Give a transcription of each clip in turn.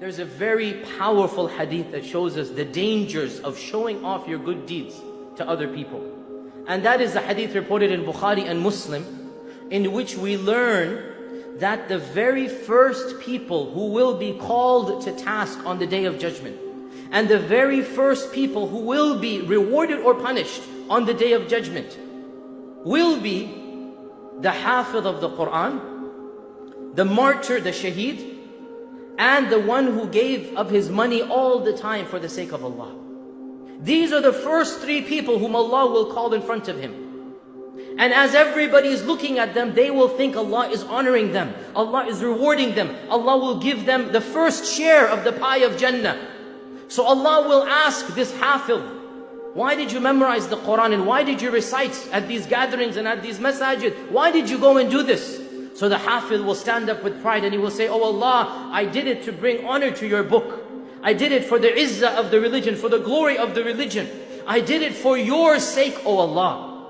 There's a very powerful hadith that shows us the dangers of showing off your good deeds to other people. And that is the hadith reported in Bukhari and Muslim, in which we learn that the very first people who will be called to task on the Day of Judgment, and the very first people who will be rewarded or punished on the Day of Judgment, will be the Hafidh of the Quran, the martyr, the shaheed, and the one who gave of his money all the time for the sake of Allah. These are the first three people whom Allah will call in front of Him. And as everybody is looking at them, they will think Allah is honoring them, Allah is rewarding them, Allah will give them the first share of the pie of Jannah. So Allah will ask this Hafidh, why did you memorize the Quran and why did you recite at these gatherings and at these masajid? Why did you go and do this? So the Hafidh will stand up with pride and he will say, oh Allah, I did it to bring honor to your book. I did it for the izzah of the religion, for the glory of the religion. I did it for your sake, O Allah.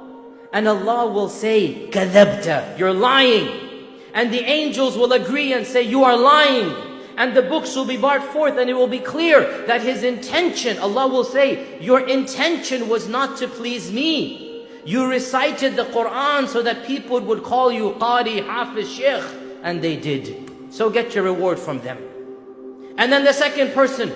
And Allah will say, kadhabta, you're lying. And the angels will agree and say, you are lying. And the books will be brought forth and it will be clear that his intention, Allah will say, your intention was not to please me. You recited the Quran so that people would call you Qari, Hafiz, Sheikh. And they did. So get your reward from them. And then the second person,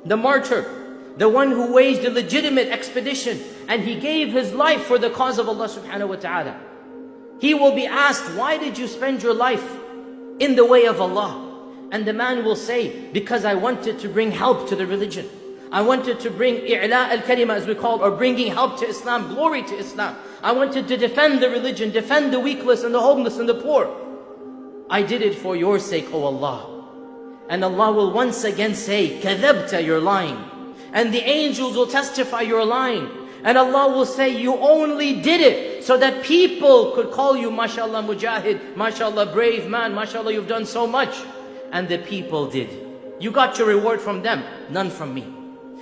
the martyr, the one who waged a legitimate expedition and he gave his life for the cause of Allah subhanahu wa ta'ala. He will be asked, why did you spend your life in the way of Allah? And the man will say, because I wanted to bring help to the religion. I wanted to bring i'la al-kalima, as we call it, or bringing help to Islam, glory to Islam. I wanted to defend the religion, defend the weakless and the homeless and the poor. I did it for your sake, O Allah. And Allah will once again say, kadhabta, you're lying. And the angels will testify, you're lying. And Allah will say, you only did it so that people could call you, mashallah mujahid, mashallah brave man, mashallah you've done so much. And the people did. You got your reward from them, none from me.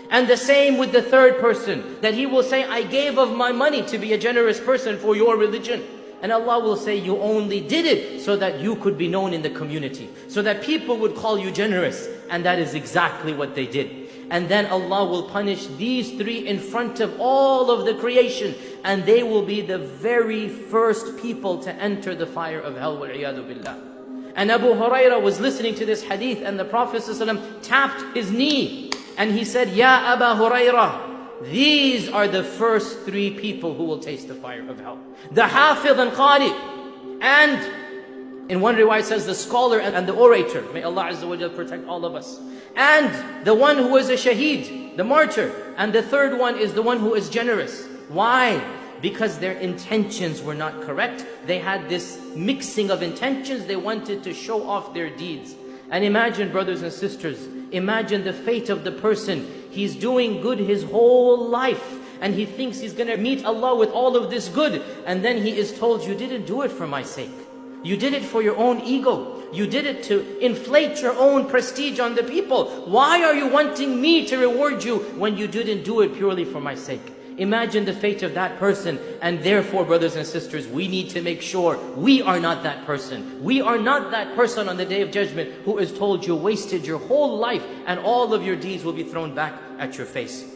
And the same with the third person, that he will say, I gave of my money to be a generous person for your religion. And Allah will say, you only did it so that you could be known in the community, so that people would call you generous. And that is exactly what they did. And then Allah will punish these three in front of all of the creation. And they will be the very first people to enter the fire of hell. Wal-'iyadu billah. And Abu Hurairah was listening to this hadith and the Prophet ﷺ tapped his knee. And he said, Ya Aba Hurairah, these are the first three people who will taste the fire of hell. The Hafidh and Qari. And in one riwayah it says the scholar and the orator. May Allah Azza wa Jal protect all of us. And the one who is a shaheed, the martyr. And the third one is the one who is generous. Why? Because their intentions were not correct. They had this mixing of intentions. They wanted to show off their deeds. And imagine, brothers and sisters, imagine the fate of the person. He's doing good his whole life. And he thinks he's going to meet Allah with all of this good. And then he is told, you didn't do it for my sake. You did it for your own ego. You did it to inflate your own prestige on the people. Why are you wanting me to reward you when you didn't do it purely for my sake? Imagine the fate of that person. And therefore, brothers and sisters, we need to make sure we are not that person. We are not that person on the Day of Judgment who is told you wasted your whole life and all of your deeds will be thrown back at your face.